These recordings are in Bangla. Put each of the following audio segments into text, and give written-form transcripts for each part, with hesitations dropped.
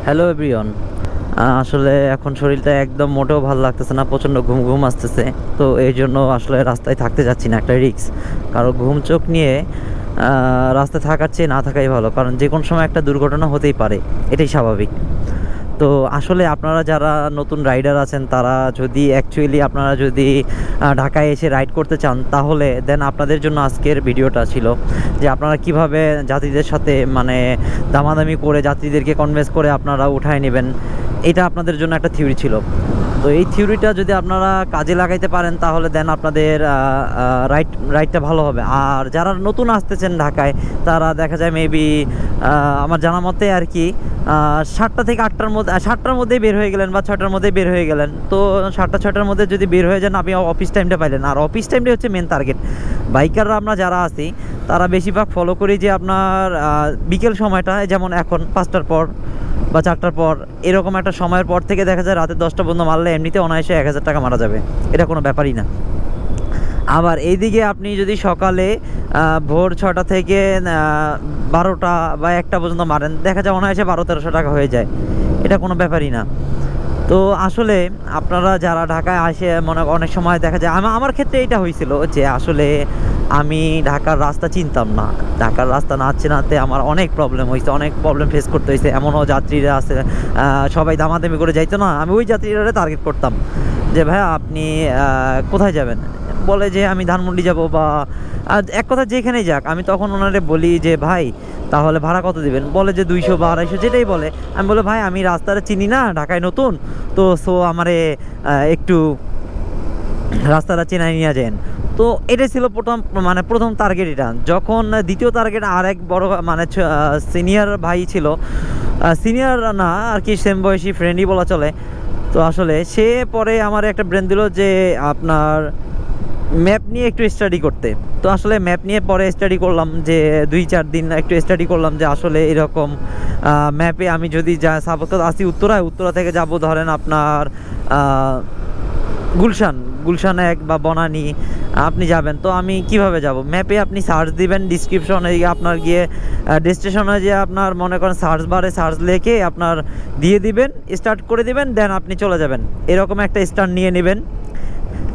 Hello everyone. আসলে এখন শরীরটা একদম মোটেও ভালো লাগতেছে না, প্রচণ্ড ঘুম ঘুম আসতেছে। তো এই জন্য আসলে রাস্তায় থাকতে যাচ্ছি না, একটা রিস্ক। কারণ ঘুম চোখ নিয়ে রাস্তায় থাকার চেয়ে না থাকাই ভালো, কারণ যে কোনো সময় একটা দুর্ঘটনা হতেই পারে, এটাই স্বাভাবিক। তো আসলে আপনারা যারা নতুন রাইডার আছেন, তারা যদি অ্যাকচুয়ালি আপনারা যদি ঢাকায় এসে রাইড করতে চান, তাহলে দেন আপনাদের জন্য আজকের ভিডিওটা ছিল যে আপনারা কিভাবে যাত্রীদের সাথে মানে দামাদামি করে যাত্রীদেরকে কনভিন্স করে আপনারা উঠায় নেবেন। এটা আপনাদের জন্য একটা থিওরি ছিল। তো এই থিওরিটা যদি আপনারা কাজে লাগাইতে পারেন, তাহলে দেন আপনাদের রাইডটা ভালো হবে। আর যারা নতুন আসতেছেন ঢাকায়, তারা দেখা যায় মেবি আমার জানা মতে আর কি 7টা থেকে 8টার মধ্যে, 7টার মধ্যেই বের হয়ে গেলেন বা 6টার মধ্যেই বের হয়ে গেলেন। তো 7টা 6টার মধ্যে যদি বের হয়ে যান, আপনি অফিস টাইমটা পাইলেন। আর অফিস টাইমটাই হচ্ছে মেন টার্গেট। বাইকাররা আমরা যারা আছি, তারা বেশিরভাগ ফলো করি যে আপনার বিকেল সময়টা, যেমন এখন 5টার পর বা 4টার পর, এরকম একটা সময়ের পর থেকে দেখা যায় রাতে 10টা পর্যন্ত মারলে এমনিতে অনায়াসে 1000 টাকা মারা যাবে, এটা কোনো ব্যাপারই না। আবার এইদিকে আপনি যদি সকালে ভোর 6টা থেকে 12টা বা 1টা পর্যন্ত মারেন, দেখা যায় অনায়াসে 1200-1300 টাকা হয়ে যায়, এটা কোনো ব্যাপারই না। তো আসলে আপনারা যারা ঢাকায় আসে, অনেক সময় দেখা যায়, আমার ক্ষেত্রে এটা হয়েছিল যে আসলে আমি ঢাকার রাস্তা চিনতাম না। ঢাকার রাস্তা না চেনাতে আমার অনেক প্রবলেম হয়েছে, অনেক প্রবলেম ফেস করতে হয়েছে। এমনও যাত্রীরা আছে, সবাই দামাদামি করে যাইতো না, আমি ওই যাত্রীরা টার্গেট করতাম যে ভাইয়া আপনি কোথায় যাবেন, বলে যে আমি ধানমন্ডি যাব বা এক কথা যেখানেই যাক। আমি তখন ওনারে বলি যে ভাই তাহলে ভাড়া কত দিবেন, বলে যে 200 বা 250, যেটাই বলে। আমি বলে ভাই আমি রাস্তাটা চিনি না, ঢাকায় নতুন, তো আমারে একটু রাস্তাটা চেনাই নিয়ে যান। তো এটাই ছিল প্রথম টার্গেট। এটা যখন দ্বিতীয় টার্গেট আর এক বড় মানে সিনিয়র ভাই ছিল, সিনিয়র না আর কি, সেম বয়সী ফ্রেন্ডই বলা চলে। তো আসলে সে পরে আমার একটা ব্রেন দিল যে আপনার ম্যাপ নিয়ে একটু স্টাডি করতে। তো আসলে ম্যাপ নিয়ে পরে স্টাডি করলাম, যে 2-4 দিন একটু স্টাডি করলাম যে আসলে এরকম ম্যাপে আমি যদি সাপোজ আসি উত্তরা থেকে যাব ধরেন আপনার গুলশান 1 বা বনানী আপনি যাবেন, তো আমি কিভাবে যাব? ম্যাপে আপনি সার্চ দিবেন, ডিসক্রিপশনে আপনার গিয়ে ডেস্টিনেশনে যে আপনার মনে করেন সার্চ বারে সার্চ লিখে আপনার দিয়ে দিবেন, স্টার্ট করে দিবেন, দেন আপনি চলে যাবেন। এরকম একটা স্ট্যান্ড নিয়ে নেবেন,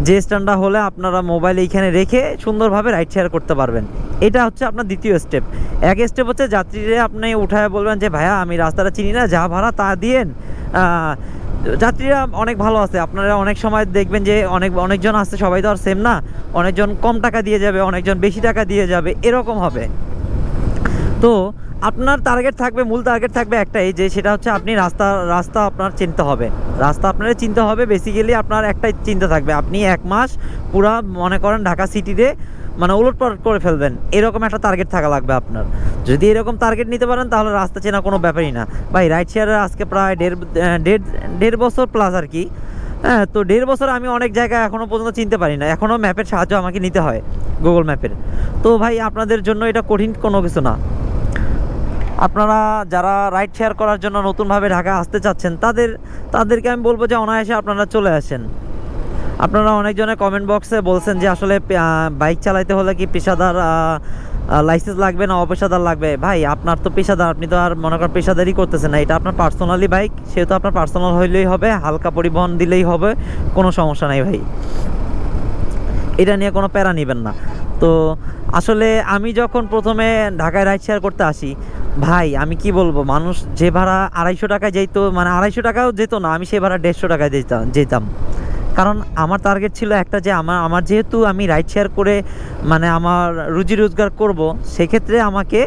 যে স্ট্যান্ডটা হলে আপনারা মোবাইল এইখানে রেখে সুন্দরভাবে রাইড শেয়ার করতে পারবেন। এটা হচ্ছে আপনার দ্বিতীয় স্টেপ। এক স্টেপ হচ্ছে যাত্রীরা আপনি উঠায় বলবেন যে ভাইয়া আমি রাস্তাটা চিনি না, যা ভাড়া তা দিয়েন। যাত্রীরা অনেক ভালো আছে, আপনারা অনেক সময় দেখবেন যে অনেকজন আসছে, সবাই তো আর সেম না, অনেকজন কম টাকা দিয়ে যাবে, অনেকজন বেশি টাকা দিয়ে যাবে, এরকম হবে। তো আপনার টার্গেট থাকবে, মূল টার্গেট থাকবে একটাই, যে সেটা হচ্ছে আপনি রাস্তা আপনার চিনতে হবে। রাস্তা আপনার চিনতে হবে, বেসিক্যালি আপনার একটাই চিন্তা থাকবে, আপনি 1 মাস পুরা মনে করেন ঢাকা সিটিতে মানে উলটপালট করে ফেলবেন, এরকম একটা টার্গেট থাকা লাগবে আপনার। যদি এরকম টার্গেট নিতে পারেন, তাহলে রাস্তা চেনা কোনো ব্যাপারই না ভাই। রাইড শেয়ারের আজকে প্রায় দেড় বছর প্লাস আর কি। হ্যাঁ, তো 1.5 বছর আমি অনেক জায়গায় এখনও পর্যন্ত চিনতে পারি না, এখনও ম্যাপের সাহায্য আমাকে নিতে হয়, গুগল ম্যাপের। তো ভাই আপনাদের জন্য এটা কঠিন কোনো কিছু না। আপনারা যারা রাইড শেয়ার করার জন্য নতুনভাবে ঢাকা আসতে চাচ্ছেন, তাদেরকে আমি বলবো যে অনায়াসে আপনারা চলে আসেন। আপনারা অনেকজনে কমেন্ট বক্সে বলছেন যে আসলে বাইক চালাইতে হলে কি পেশাদার লাইসেন্স লাগবে না অপেশাদার লাগবে। ভাই আপনার তো পেশাদার, আপনি তো আর মনে করেন পেশাদারই করতেছেন না, এটা আপনার পার্সোনালি বাইক, সেহেতু আপনার পার্সোনাল হইলেই হবে, হালকা পরিবহন দিলেই হবে, কোনো সমস্যা নাই ভাই, এটা নিয়ে কোনো প্যারা নেবেন না। তো আসলে আমি যখন প্রথমে ঢাকায় রাইড শেয়ার করতে আসি, ভাই আমি কি বলবো, মানুষ যে ভাড়া 250 টাকায় যেত, মানে 250 টাকাও যেত না, আমি সে ভাড়া 150 টাকায় যেতাম। কারণ আমার টার্গেট ছিল একটা, যে আমার যেহেতু আমি রাইড শেয়ার করে মানে আমার রুজি রোজগার করব, সেক্ষেত্রে আমাকে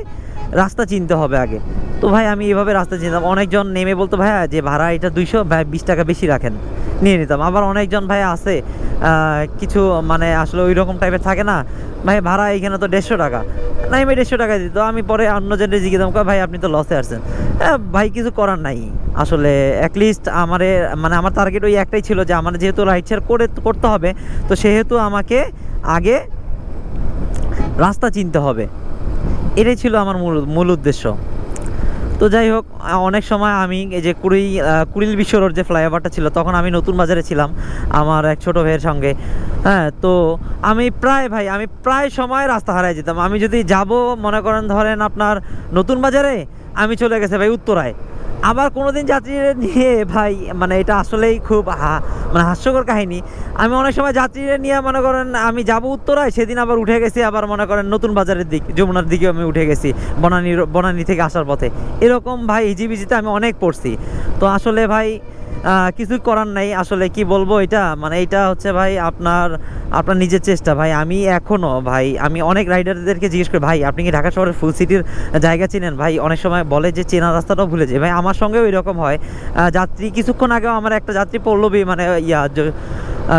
রাস্তা চিনতে হবে আগে। তো ভাই আমি এইভাবে রাস্তা চিনতাম। অনেকজন নেমে বলতো ভাইয়া যে ভাড়া এটা 200, ভাই 20 টাকা বেশি রাখেন, নিয়ে নিতাম। আবার অনেকজন ভাই আছে কিছু মানে আসলে ওই রকম টাইপের থাকে না, ভাই ভাড়া এইখানে তো 150 টাকা, না আমি 150 টাকা দিত। আমি পরে অন্যজনকে জিজ্ঞেতাম, ভাই আপনি তো লসে আসছেন। ভাই কিছু করার নাই আসলে, অ্যাটলিস্ট আমার টার্গেট ওই একটাই ছিল, যে আমার যেহেতু রাইড শেয়ার করতে হবে, তো সেহেতু আমাকে আগে রাস্তা চিনতে হবে, এটাই ছিল আমার মূল উদ্দেশ্য। তো যাই হোক, অনেক সময় আমি এই যে কুড়িল বিশ্ব রোড যে ফ্লাইওভারটা ছিল, তখন আমি নতুন বাজারে ছিলাম আমার এক ছোটো ভাইয়ের সঙ্গে। হ্যাঁ, তো আমি প্রায় সময় রাস্তা হারাই যেতাম। আমি যদি যাব মনে করেন ধরেন আপনার নতুন বাজারে, আমি চলে গেছে ভাই উত্তরায়, আবার কোনোদিন যাত্রীরা নিয়ে ভাই মানে এটা আসলেই খুব মানে হাস্যকর কাহিনী। আমি অনেক সময় যাত্রীরা নিয়ে মনে করেন আমি যাব উত্তরায়, সেদিন আবার উঠে গেছি আবার মনে করেন নতুন বাজারের দিক, যমুনার দিকে আমি উঠে গেছি বনানী থেকে আসার পথে। এরকম ভাই হিজিবিজিতে আমি অনেক পড়ছি। তো আসলে ভাই কিছু করার নাই, আসলে কি বলবো, এটা মানে এটা হচ্ছে ভাই আপনার নিজের চেষ্টা ভাই। আমি এখনও ভাই আমি অনেক রাইডারদেরকে জিজ্ঞেস করি, ভাই আপনি কি ঢাকা শহরের ফুল সিটির জায়গা চেনেন? ভাই অনেক সময় বলে যে চেনা রাস্তাটাও ভুলে যায়। ভাই আমার সঙ্গেও এরকম হয়। যাত্রী কিছুক্ষণ আগেও আমার একটা যাত্রী পল্লবী মানে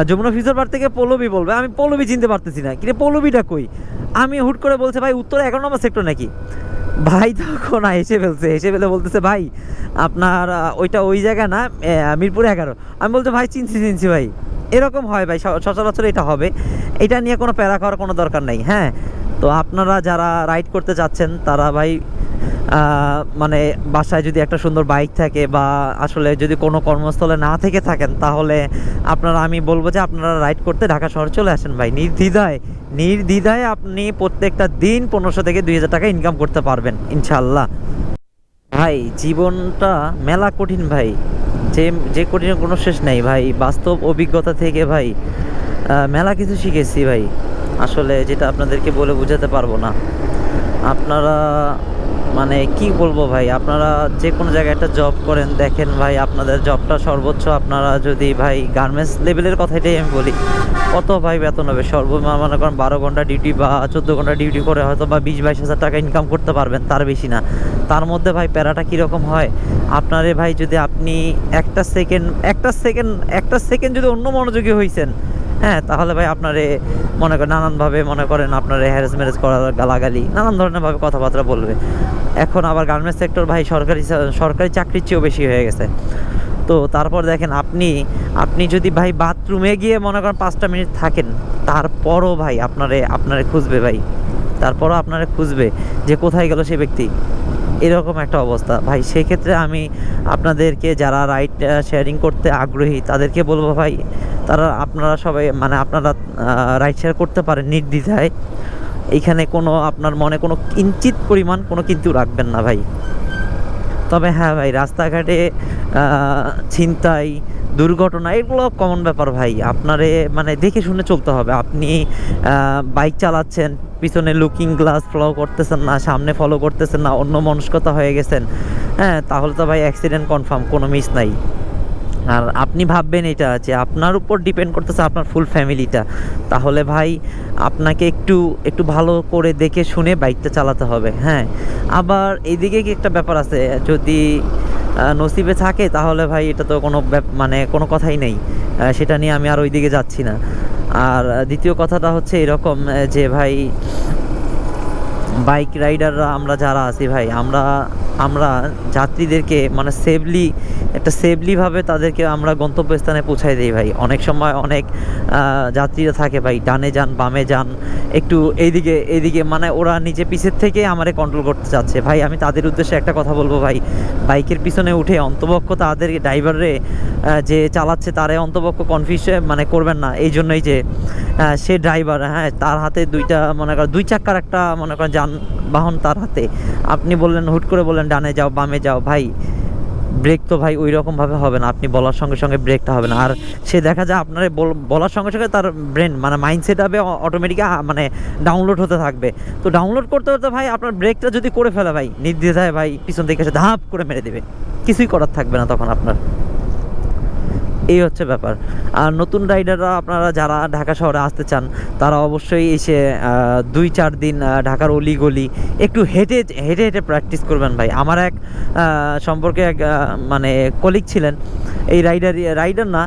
যমুনা ফিউচার পার্ক থেকে পল্লবী বলবে, আমি পল্লবী চিনতে পারতেছি না, কিন্তু পল্লবীটা কই? আমি হুট করে বলছে ভাই উত্তরে 11 নম্বর সেক্টর নাকি? ভাই তখন হেসে ফেলে বলতেছে ভাই আপনার ওইটা ওই জায়গা না, মিরপুর 11। আমি বলতে ভাই চিনছি ভাই। এরকম হয় ভাই, সচরাচর এটা হবে। এটা নিয়ে কোনো প্যারা খাওয়ার কোনো দরকার নেই। হ্যাঁ, তো আপনারা যারা রাইড করতে চাচ্ছেন তারা ভাই মানে বাসায় যদি একটা সুন্দর বাইক থাকে বা আসলে যদি কোনো কর্মস্থলে না থেকে থাকেন, তাহলে আপনারা আমি বলবো যে আপনারা রাইড করতে ঢাকা শহর চলে আসেন ভাই। নির্দ্বিধায় আপনি প্রত্যেকটা দিন 1500 থেকে 2000 টাকা ইনকাম করতে পারবেন ইনশাল্লাহ। ভাই জীবনটা মেলা কঠিন ভাই, যে কঠিনের কোনো শেষ নেই ভাই। বাস্তব অভিজ্ঞতা থেকে ভাই মেলা কিছু শিখেছি ভাই, আসলে যেটা আপনাদেরকে বলে বোঝাতে পারবো না। আপনারা মানে কি বলবো ভাই, আপনারা যে কোনো জায়গায় একটা জব করেন, দেখেন ভাই আপনাদের জবটা সর্বোচ্চ আপনারা যদি ভাই গার্মেন্টস লেভেলের কথাটাই আমি বলি, কত ভাই বেতন হবে? মনে করেন 12 ঘন্টা ডিউটি বা 14 ঘন্টা ডিউটি করে হয়তো বা 20-22 হাজার টাকা ইনকাম করতে পারবেন, তার বেশি না। তার মধ্যে ভাই প্যারাটা কীরকম হয় আপনারে ভাই, যদি আপনি একটা সেকেন্ড যদি অন্য মনোযোগী হয়েছেন, হ্যাঁ, তাহলে ভাই আপনারে মনে করেন নানানভাবে মনে করেন আপনারে হ্যারেস ম্যারেজ করার, গালাগালি নানান ধরনেরভাবে কথাবার্তা বলবে। এখন আবার গার্মেন্টস সেক্টর ভাই সরকারি চাকরির চেয়েও বেশি হয়ে গেছে। তো তারপর দেখেন আপনি যদি ভাই বাথরুমে গিয়ে মনে করেন 5টা মিনিট থাকেন, তারপরও ভাই আপনারে খুঁজবে ভাই, তারপরও আপনারে খুঁজবে যে কোথায় গেল সে ব্যক্তি। এরকম একটা অবস্থা ভাই। সেক্ষেত্রে আমি আপনাদেরকে যারা রাইড শেয়ারিং করতে আগ্রহী তাদেরকে বলবো ভাই, আপনারা সবাই মানে আপনারা রাইড শেয়ার করতে পারেন নির্দ্বিধায়। এইখানে কোনো আপনার মনে কোনো কিঞ্চিত পরিমাণ কোনো কিন্তু রাখবেন না ভাই। তবে হ্যাঁ ভাই, রাস্তাঘাটে ছিনতাই, দুর্ঘটনা এগুলো কমন ব্যাপার ভাই। আপনারে মানে দেখে শুনে চলতে হবে। আপনি বাইক চালাচ্ছেন, পিছনে লুকিং গ্লাস ফলো করতেছেন না, সামনে ফলো করতেছেন না, অন্য মনস্কতা হয়ে গেছেন, হ্যাঁ, তাহলে তো ভাই অ্যাক্সিডেন্ট কনফার্ম, কোনো মিস নাই। আর আপনি ভাববেন এটা যে আপনার উপর ডিপেন্ড করতেছে আপনার ফুল ফ্যামিলিটা, তাহলে ভাই আপনাকে একটু ভালো করে দেখে শুনে বাইকটা চালাতে হবে। হ্যাঁ, আবার এইদিকে কি একটা ব্যাপার আছে, যদি নসিবে থাকে তাহলে ভাই এটা তো মানে কোনো কথাই নেই, সেটা নিয়ে আমি আর ওই দিকে যাচ্ছি না। আর দ্বিতীয় কথাটা হচ্ছে এরকম যে ভাই বাইক রাইডাররা আমরা যারা আছি ভাই, আমরা যাত্রীদেরকে মানে সেফলিভাবে তাদেরকে আমরা গন্তব্যস্থানে পৌঁছায় দিই ভাই। অনেক সময় অনেক যাত্রীরা থাকে ভাই, ডানে যান বামে যান, একটু এইদিকে মানে ওরা নিজে পিছের থেকে আমারে কন্ট্রোল করতে চাচ্ছে ভাই। আমি তাদের উদ্দেশ্যে একটা কথা বলবো ভাই, বাইকের পিছনে উঠে অন্তপক্ষ তাদের ড্রাইভারে যে চালাচ্ছে তারে অন্তপক্ষ কনফিউজ মানে করবেন না। এই জন্যই যে সে ড্রাইভার, হ্যাঁ, তার হাতে মনে করেন 2 চাক্কার একটা মনে করেন যানবাহন তার হাতে। আপনি হুট করে বললেন ডানে যাও বামে যাও, ভাই ব্রেক তো ভাই ওই রকমভাবে হবে না, আপনি বলার সঙ্গে সঙ্গে ব্রেকটা হবে না। আর সে দেখা যায় আপনার বলার সঙ্গে সঙ্গে তার ব্রেন মানে মাইন্ডসেট হবে অটোমেটিক মানে ডাউনলোড হতে থাকবে। তো ডাউনলোড করতে করতে ভাই আপনার ব্রেকটা যদি করে ফেলে ভাই, নির্দ্বিধায় ভাই পিছন থেকে এসে ধাপ করে মেরে দেবে, কিছুই করার থাকবে না তখন আপনার। এই হচ্ছে ব্যাপার। আর নতুন রাইডাররা আপনারা যারা ঢাকা শহরে আসতে চান তারা অবশ্যই এসে 2-4 দিন ঢাকার অলিগলি একটু হেঁটে প্র্যাকটিস করবেন ভাই। আমার এক সম্পর্কে এক মানে কলিগ ছিলেন, এই রাইডার না,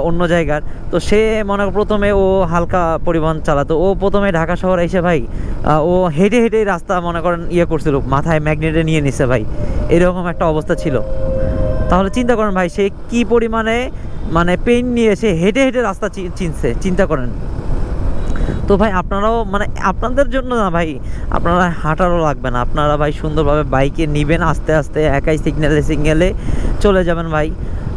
অন্য জায়গার। তো সে মনে প্রথমে ও হালকা পরিবহন চালাতো, ও প্রথমে ঢাকা শহরে এসে ভাই ও হেঁটে রাস্তা মনে করেন করছিল, মাথায় ম্যাগনেটে নিয়ে নিছে ভাই, এরকম একটা অবস্থা ছিল। তাহলে চিন্তা করেন ভাই সে কি পরিমাণে মানে পেইন নিয়ে সে হেঁটে রাস্তা চিন্তা করেন। তো ভাই আপনারাও মানে আপনাদের জন্য না ভাই, আপনারা হাঁটারও লাগবে না, আপনারা ভাই সুন্দরভাবে বাইকে নিবেন আস্তে আস্তে, একাই সিগন্যালে চলে যাবেন ভাই।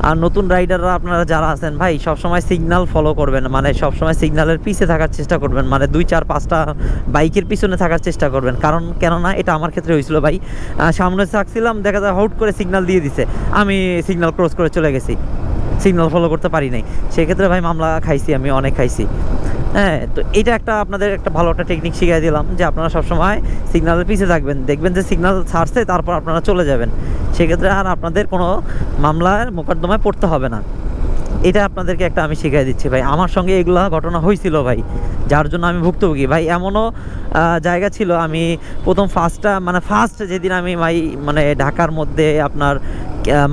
আর নতুন রাইডাররা আপনারা যারা আছেন ভাই সবসময় সিগন্যাল ফলো করবেন, মানে সবসময় সিগন্যালের পিছে থাকার চেষ্টা করবেন, মানে 2 4 5টা বাইকের পিছনে থাকার চেষ্টা করবেন। কারণ কেননা এটা আমার ক্ষেত্রে হয়েছিল ভাই, সামনে থাকছিলাম, দেখা যায় হুট করে সিগন্যাল দিয়ে দিছে, আমি সিগন্যাল ক্রস করে চলে গেছি, সিগন্যাল ফলো করতে পারি নাই, সেক্ষেত্রে ভাই মামলা খাইছি, আমি অনেক খাইছি। হ্যাঁ, তো এটা একটা আপনাদের একটা ভালো একটা টেকনিক শিখিয়ে দিলাম যে আপনারা সবসময় সিগন্যালের পিছে থাকবেন, দেখবেন যে সিগন্যাল ছাড়ছে তারপর আপনারা চলে যাবেন, সেক্ষেত্রে আর আপনাদের কোনো মামলার মোকদ্দমায় পড়তে হবে না। এটা আপনাদেরকে একটা আমি শিখিয়ে দিচ্ছি ভাই, আমার সঙ্গে এগুলো ঘটনা হয়েছিল ভাই, যার জন্য আমি ভুক্তভোগী ভাই। এমনও জায়গা ছিল, আমি প্রথম ফার্স্ট যেদিন আমি ভাই মানে ঢাকার মধ্যে আপনার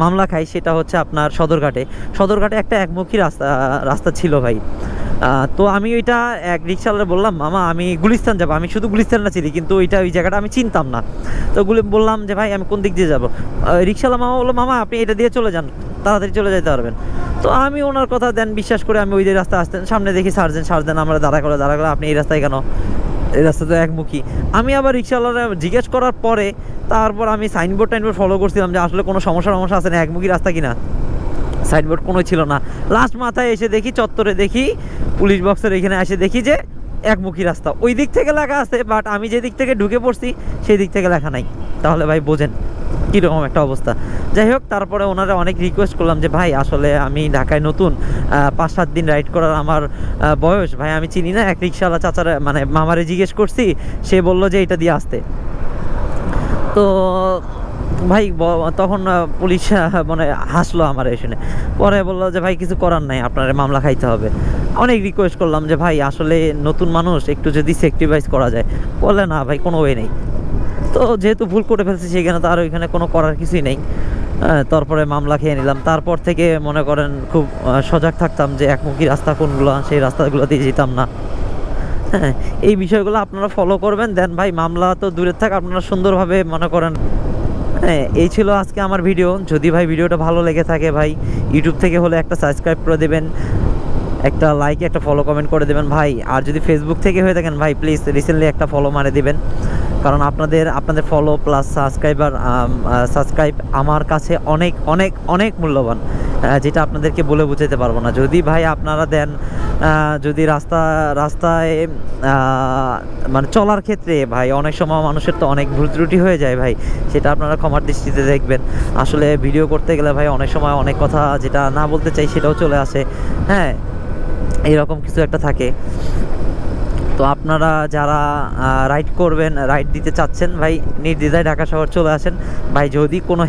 মামলা খাই, সেটা হচ্ছে আপনার সদরঘাটে একটা একমুখী রাস্তা ছিল ভাই। তো আমি ওইটা এক রিক্সাওয়ালা বললাম, মামা আমি গুলিস্তান যাবো, আমি শুধু গুলিস্তান না চিনি, কিন্তু ওই জায়গাটা আমি চিনতাম না। তো বললাম যে ভাই আমি কোন দিক দিয়ে যাবো, রিক্সাওয়ালা মামা বললো, মামা আপনি এটা দিয়ে চলে যান, তাড়াতাড়ি চলে যেতে পারবেন। তো আমি ওনার কথা বিশ্বাস করে আমি ওই যে রাস্তা আসতেন, সামনে দেখি সার্জেন, আমরা দাঁড়া করে আপনি এই রাস্তায় কেন, এই রাস্তা তো একমুখী। আমি আবার রিক্সাওয়ালারা জিজ্ঞেস করার পরে তারপর আমি সাইনবোর্ড ফলো করছিলাম যে আসলে কোনো সমস্যা আছে না, একমুখী রাস্তা কিনা, সাইনবোর্ড কোনো ছিল না। লাস্ট মাথায় এসে দেখি, চত্বরে দেখি, পুলিশ বক্সের এখানে এসে দেখি যে একমুখী রাস্তা, ওই দিক থেকে লেখা আছে, বাট আমি যে দিক থেকে ঢুকে পড়ছি সেই দিক থেকে লেখা নাই। তাহলে ভাই বোঝেন কীরকম একটা অবস্থা। যাই হোক, তারপরে ওনারা অনেক রিকোয়েস্ট করলাম যে ভাই আসলে আমি ঢাকায় নতুন, 5 7 দিন রাইড করার আমার বয়স, ভাই আমি চিনি না, এক রিক্সাওয়ালা চাচারা মানে মামারে জিজ্ঞেস করছি, সে বললো যে এটা দিয়ে আসতে। তো ভাই তখন পুলিশ মানে হাসলো আমার শুনে, পরে বললো যে ভাই কিছু করার নাই, আপনার মামলা খাইতে হবে। অনেক রিকোয়েস্ট করলাম যে ভাই আসলে নতুন মানুষ, একটু যদি স্যাক্রিফাইস করা যায়, বলে না ভাই কোনো ওয়ে নেই। তো যেহেতু ভুল করে ফেলছি সেখানে তো আর ওইখানে কোনো করার কিছুই নেই। তারপরে মামলা খেয়ে নিলাম, তারপর থেকে মনে করেন খুব সজাগ থাকতাম যে একমুখী রাস্তা কোনগুলো, সেই রাস্তাগুলো দিয়ে যেতাম না। হ্যাঁ, এই বিষয়গুলো আপনারা ফলো করবেন, দেন ভাই মামলা তো দূরের থাক, আপনারা সুন্দরভাবে মনে করেন। হ্যাঁ, এই ছিল আজকে আমার ভিডিও। যদি ভাই ভিডিওটা ভালো লেগে থাকে ভাই, ইউটিউব থেকে হলে একটা সাবস্ক্রাইব করে দেবেন, একটা লাইক, একটা ফলো, কমেন্ট করে দেবেন ভাই। আর যদি ফেসবুক থেকে হয়ে থাকেন ভাই, প্লিজ রিসেন্টলি একটা ফলো মারে দেবেন, কারণ আপনাদের ফলো প্লাস সাবস্ক্রাইব আমার কাছে অনেক অনেক অনেক মূল্যবান, যেটা আপনাদেরকে বলে বোঝাতে পারবো না। যদি ভাই আপনারা দেন, যদি রাস্তায় মানে চলার ক্ষেত্রে ভাই অনেক সময় মানুষের তো অনেক ভুল ত্রুটি হয়ে যায় ভাই, সেটা আপনারা ক্ষমার দৃষ্টিতে দেখবেন। আসলে ভিডিও করতে গেলে ভাই অনেক সময় অনেক কথা যেটা না বলতে চাই সেটাও চলে আসে। হ্যাঁ, এরকম কিছু একটা থাকে। তো আপনারা যারা রাইড দিতে চাচ্ছেন ভাই, নির্দ্বিধায় ঢাকা শহর চলে আসেন ভাই। যদি কোনো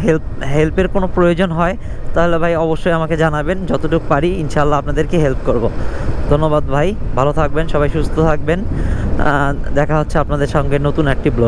হেল্পের কোনো প্রয়োজন হয় তাহলে ভাই অবশ্যই আমাকে জানাবেন, যতটুকু পারি ইনশাল্লাহ আপনাদেরকে হেল্প করব। ধন্যবাদ ভাই, ভালো থাকবেন সবাই, সুস্থ থাকবেন। দেখা হচ্ছে আপনাদের সঙ্গে নতুন একটি ব্লগ।